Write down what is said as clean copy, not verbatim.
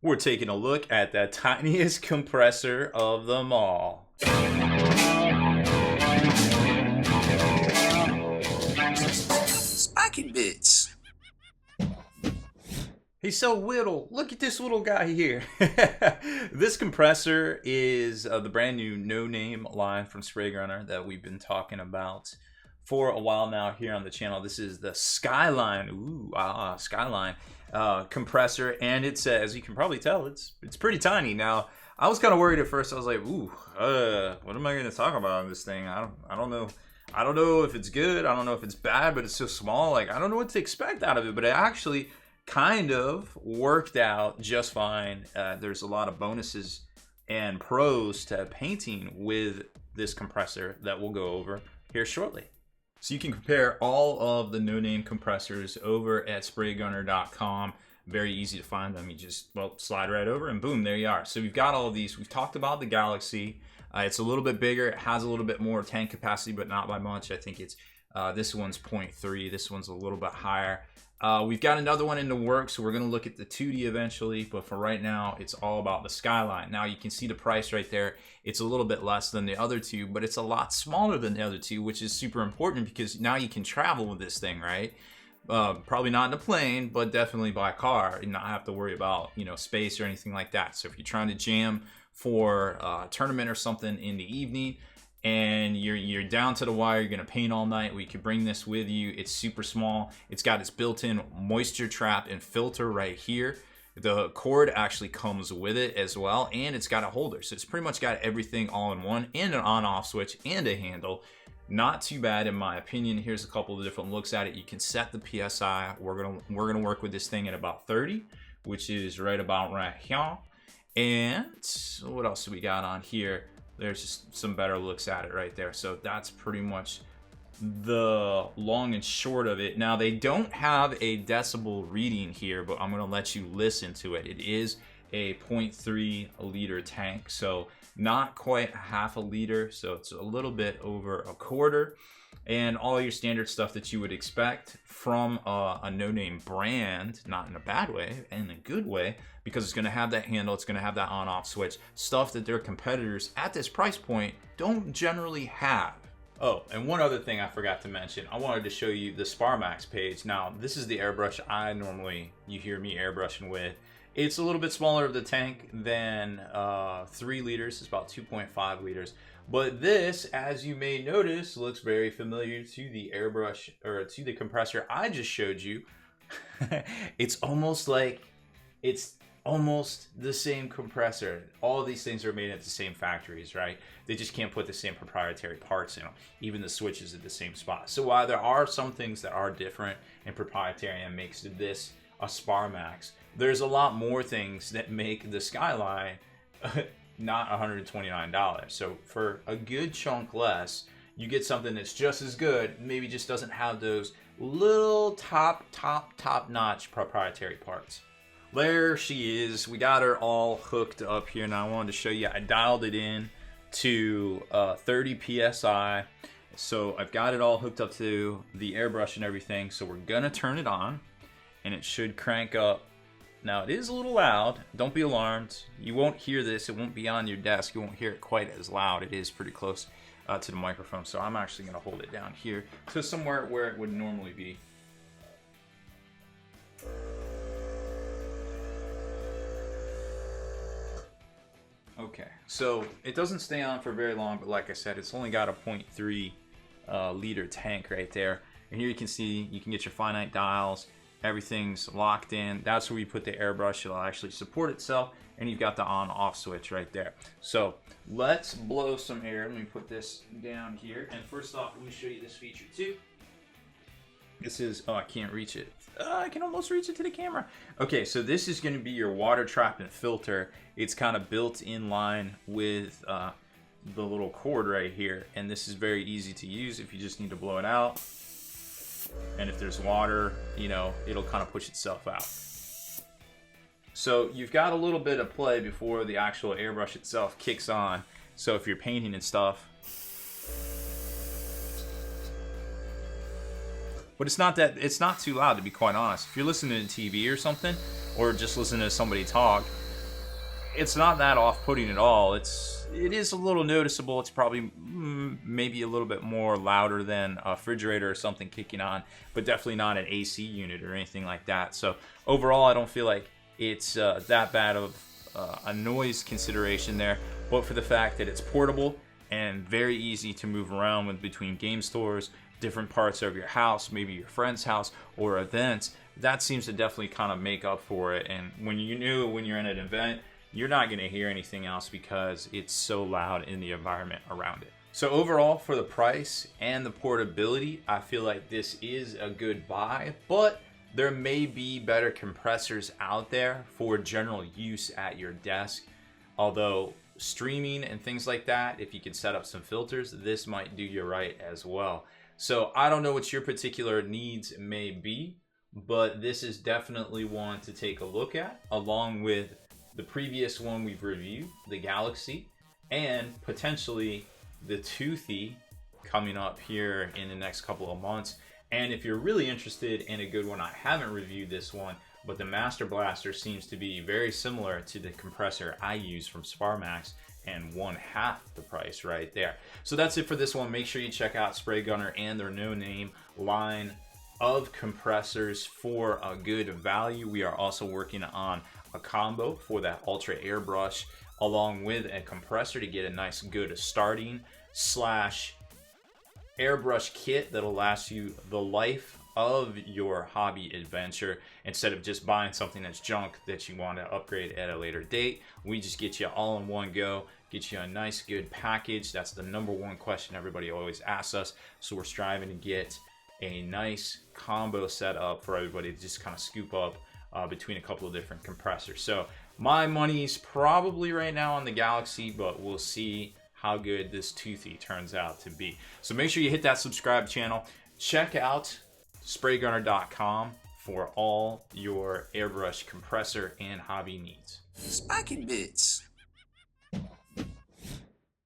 We're taking a look at the tiniest compressor of them all. Spiking bits. He's so little. Look at this little guy here. This compressor is the brand new no-name line from Spray Gunner that we've been talking about for a while now here on the channel. This is the Skyline, Skyline compressor, and it's as you can probably tell, it's pretty tiny. Now, I was kind of worried at first. I was like, what am I going to talk about in this thing? I don't know. I don't know if it's good. I don't know if it's bad, but it's so small. Like, I don't know what to expect out of it, but it actually kind of worked out just fine. There's a lot of bonuses and pros to painting with this compressor that we'll go over here shortly. So you can compare all of the no-name compressors over at spraygunner.com. Very easy to find them. You just, slide right over and boom, there you are. So we've got all of these. We've talked about the Galaxy. It's a little bit bigger. It has a little bit more tank capacity, but not by much. I think it's, this one's 0.3. This one's a little bit higher. We've got another one in the works, so we're going to look at the 2D eventually, but for right now, it's all about the Skyline. Now, you can see the price right there. It's a little bit less than the other two, but it's a lot smaller than the other two, which is super important because now you can travel with this thing, right? Probably not in a plane, but definitely by car and not have to worry about, space or anything like that. So if you're trying to jam for a tournament or something in the evening, and you're down to the wire, you're gonna paint all night, we can bring this with you. It's super small. It's got its built-in moisture trap and filter right here. The cord actually comes with it as well, and it's got a holder. So it's pretty much got everything all in one, and an on-off switch and a handle. Not too bad in my opinion. Here's a couple of different looks at it. You can set the PSI. We're gonna work with this thing at about 30, which is right about right here. And what else do we got on here? There's just some better looks at it right there. So that's pretty much the long and short of it. Now, they don't have a decibel reading here, but I'm gonna let you listen to it. It is a 0.3 liter tank, so not quite half a liter, so it's a little bit over a quarter. And all your standard stuff that you would expect from a no-name brand, not in a bad way, in a good way, because it's going to have that handle, it's going to have that on-off switch, stuff that their competitors at this price point don't generally have. Oh, and one other thing I forgot to mention, I wanted to show you the Sparmax page. Now, this is the airbrush you hear me airbrushing with. It's a little bit smaller of the tank than 3 liters, it's about 2.5 liters. But this, as you may notice, looks very familiar to the airbrush, or to the compressor I just showed you. It's almost the same compressor. All of these things are made at the same factories, right? They just can't put the same proprietary parts in them. Even the switches at the same spot. So while there are some things that are different and proprietary and makes this a Sparmax, there's a lot more things that make the Skyline not $129. So for a good chunk less, you get something that's just as good, maybe just doesn't have those little top notch proprietary parts. There she is. We got her all hooked up here. Now I wanted to show you, I dialed it in to 30 PSI. So I've got it all hooked up to the airbrush and everything. So we're gonna turn it on and it should crank up. Now it is a little loud, don't be alarmed. You won't hear this, it won't be on your desk, you won't hear it quite as loud. It is pretty close to the microphone, so I'm actually gonna hold it down here to somewhere where it would normally be. Okay, so it doesn't stay on for very long, but like I said, it's only got a 0.3 liter tank right there. And here you can see, you can get your finite dials. Everything's locked in. That's where you put the airbrush. It'll actually support itself, and you've got the on-off switch right there. So let's blow some air. Let me put this down here. And first off, let me show you this feature too. This is, I can't reach it. I can almost reach it to the camera. Okay, so this is going to be your water trap and filter. It's kind of built in line with the little cord right here, and this is very easy to use if you just need to blow it out. And if there's water, it'll kind of push itself out. So you've got a little bit of play before the actual airbrush itself kicks on. So if you're painting and stuff, but it's not too loud, to be quite honest. If you're listening to TV or something, or just listening to somebody talk, it's not that off-putting at all. It is a little noticeable. It's probably maybe a little bit more louder than a refrigerator or something kicking on, but definitely not an AC unit or anything like that. So overall, I don't feel like it's that bad of a noise consideration there, but for the fact that it's portable and very easy to move around with between game stores, different parts of your house, maybe your friend's house or events, that seems to definitely kind of make up for it. And when you're in an event, you're not going to hear anything else because it's so loud in the environment around it. So overall, for the price and the portability, I feel like this is a good buy, but there may be better compressors out there for general use at your desk. Although streaming and things like that, if you can set up some filters, this might do you right as well. So I don't know what your particular needs may be, but this is definitely one to take a look at, along with the previous one we've reviewed, the Galaxy, and potentially the Toothy coming up here in the next couple of months. And if you're really interested in a good one, I haven't reviewed this one, but the Master Blaster seems to be very similar to the compressor I use from Sparmax, and 1/2 the price right there. So that's it for this one. Make sure you check out Spray Gunner and their no-name line of compressors for a good value. We are also working on a combo for that Ultra Airbrush along with a compressor to get a nice good starting slash airbrush kit that'll last you the life of your hobby adventure, instead of just buying something that's junk that you want to upgrade at a later date. We just get you all in one go, get you a nice good package. That's the number one question everybody always asks us, so we're striving to get a nice combo set up for everybody to just kind of scoop up between a couple of different compressors. So my money's probably right now on the Galaxy, but we'll see how good this Toothy turns out to be. So make sure you hit that subscribe channel. Check out spraygunner.com for all your airbrush compressor and hobby needs. Spiky bits.